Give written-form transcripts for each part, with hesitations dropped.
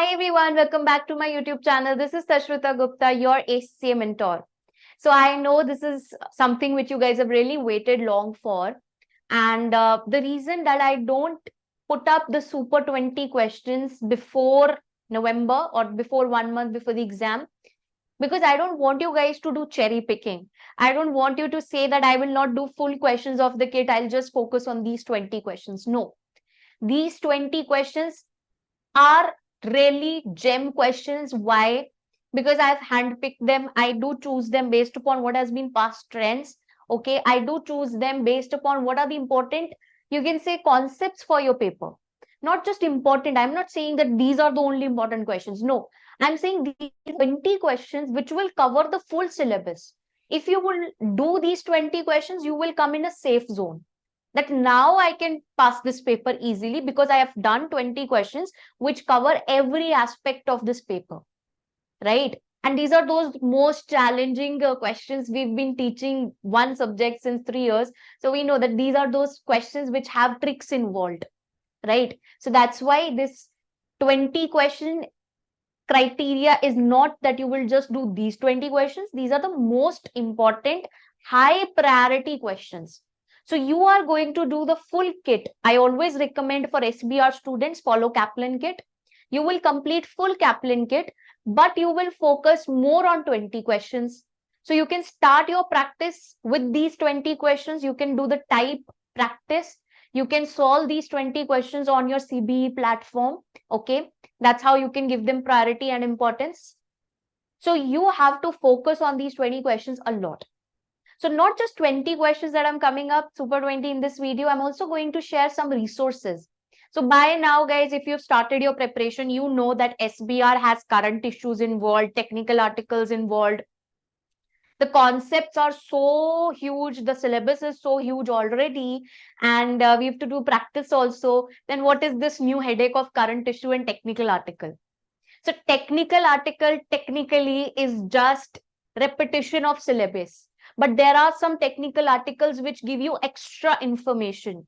Hi everyone, welcome back to my YouTube channel. This is Tashruta Gupta, your ACCA mentor. So I know this is something which you guys have really waited long for. And the reason that I don't put up the Super 20 questions before November or before 1 month before the exam, because I don't want you guys to do cherry picking. I don't want you to say that I will not do full questions of the kit. I'll just focus on these 20 questions. No, these 20 questions are really gem questions. Why? Because I've handpicked them. I do choose them based upon what has been past trends. Okay, I do choose them based upon what are the important, you can say, concepts for your paper. Not just important. I'm not saying that these are the only important questions. No, I'm saying these 20 questions which will cover the full syllabus. If you will do these 20 questions, you will come in a safe zone that now I can pass this paper easily because I have done 20 questions which cover every aspect of this paper, right? And these are those most challenging questions. We've been teaching one subject since 3 years. So we know that these are those questions which have tricks involved, right? So that's why this 20 question criteria is not that you will just do these 20 questions. These are the most important high priority questions. So you are going to do the full kit. I always recommend for SBR students, follow Kaplan kit. You will complete full Kaplan kit, but you will focus more on 20 questions. So you can start your practice with these 20 questions. You can do the type practice. You can solve these 20 questions on your CBE platform. Okay. That's how you can give them priority and importance. So you have to focus on these 20 questions a lot. So not just 20 questions that I'm coming up, Super 20 in this video, I'm also going to share some resources. So by now, guys, if you've started your preparation, you know that SBR has current issues involved, technical articles involved. The concepts are so huge, the syllabus is so huge already, and we have to do practice also. Then what is this new headache of current issue and technical article? So technical article technically is just repetition of syllabus. But there are some technical articles which give you extra information.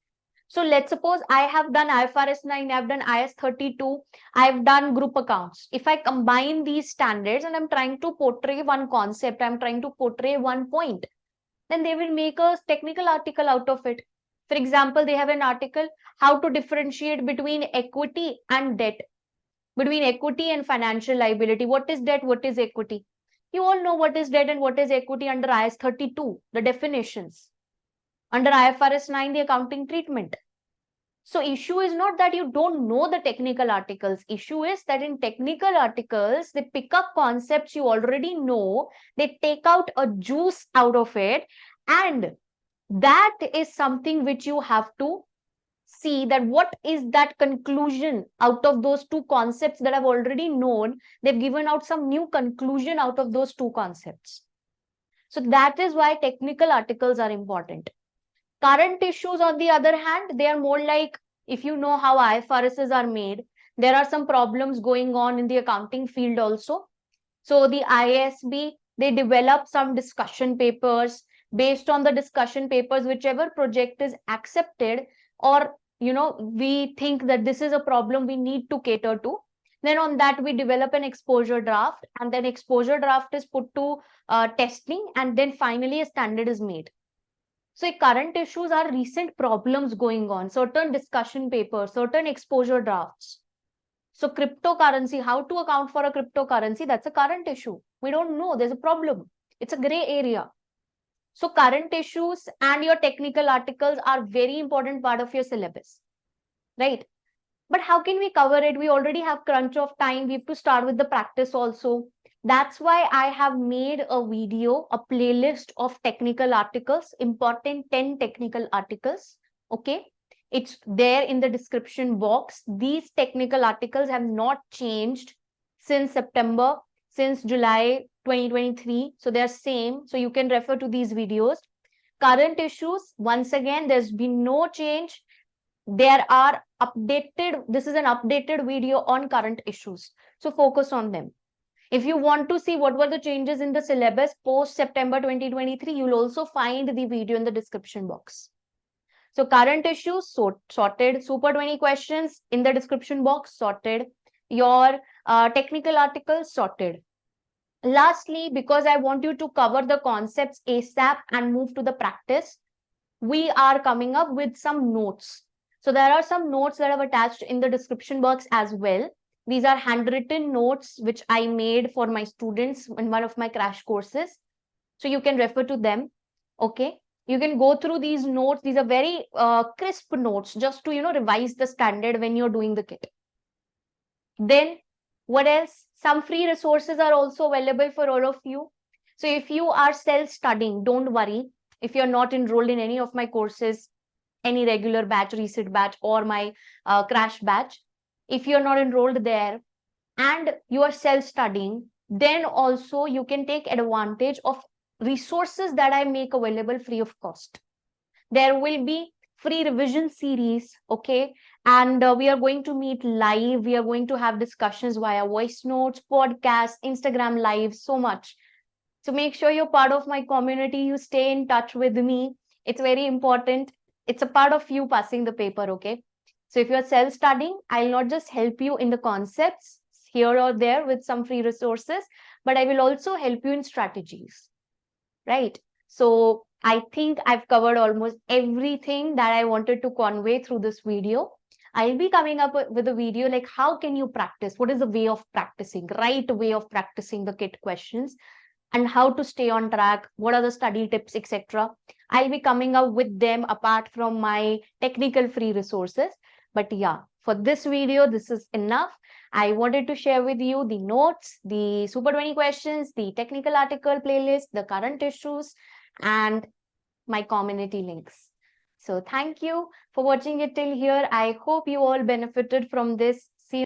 So let's suppose I have done IFRS 9, I've done IS 32, I've done group accounts. If I combine these standards and I'm trying to portray one concept, I'm trying to portray one point, then they will make a technical article out of it. For example, they have an article, how to differentiate between equity and debt, between equity and financial liability. What is debt? What is equity? You all know what is debt and what is equity under IS 32, the definitions. Under IFRS 9, the accounting treatment. So issue is not that you don't know the technical articles. Issue is that in technical articles, they pick up concepts you already know, they take out a juice out of it, and that is something which you have to see, that what is that conclusion out of those two concepts that I've already known. They've given out some new conclusion out of those two concepts. So that is why technical articles are important. Current issues, on the other hand, they are more like, if you know how IFRSs are made, there are some problems going on in the accounting field also. So the ISB, they develop some discussion papers. Based on the discussion papers, whichever project is accepted, or we think that this is a problem we need to cater to, then on that we develop an exposure draft, and then exposure draft is put to testing, and then finally a standard is made. So current issues are recent problems going on, certain discussion papers, certain exposure drafts. So cryptocurrency, how to account for a cryptocurrency, that's a current issue. We don't know, there's a problem. It's a gray area. So current issues and your technical articles are very important part of your syllabus, right? But how can we cover it? We already have crunch of time. We have to start with the practice also. That's why I have made a video, a playlist of technical articles, important 10 technical articles. Okay. It's there in the description box. These technical articles have not changed since September, since July 2023. So they're same. So you can refer to these videos. Current issues, once again, there's been no change. There are updated, this is an updated video on current issues. So focus on them. If you want to see what were the changes in the syllabus post September 2023, you'll also find the video in the description box. So current issues sorted, Super 20 questions in the description box sorted. Your technical articles sorted. Lastly, because I want you to cover the concepts ASAP and move to the practice, we are coming up with some notes. So there are some notes that I've attached in the description box as well. These are handwritten notes which I made for my students in one of my crash courses. So you can refer to them. Okay. You can go through these notes. These are very crisp notes just to, revise the standard when you're doing the kit. Then what else? Some free resources are also available for all of you. So if you are self-studying, don't worry. If you're not enrolled in any of my courses, any regular batch, reset batch, or my crash batch, if you're not enrolled there and you are self-studying, then also you can take advantage of resources that I make available free of cost. There will be free revision series, okay? And we are going to meet live. We are going to have discussions via voice notes, podcasts, Instagram live, so much. So make sure you're part of my community. You stay in touch with me. It's very important. It's a part of you passing the paper, okay? So if you're self-studying, I'll not just help you in the concepts here or there with some free resources, but I will also help you in strategies, right? So I think I've covered almost everything that I wanted to convey through this video. I'll be coming up with a video like how can you practice? What is the way of practicing, right way of practicing the kit questions, and how to stay on track, what are the study tips, etc. I'll be coming up with them apart from my technical free resources. But yeah, for this video, this is enough. I wanted to share with you the notes, the Super 20 questions, the technical article playlist, the current issues, and my community links. So thank you for watching it till here. I hope you all benefited from this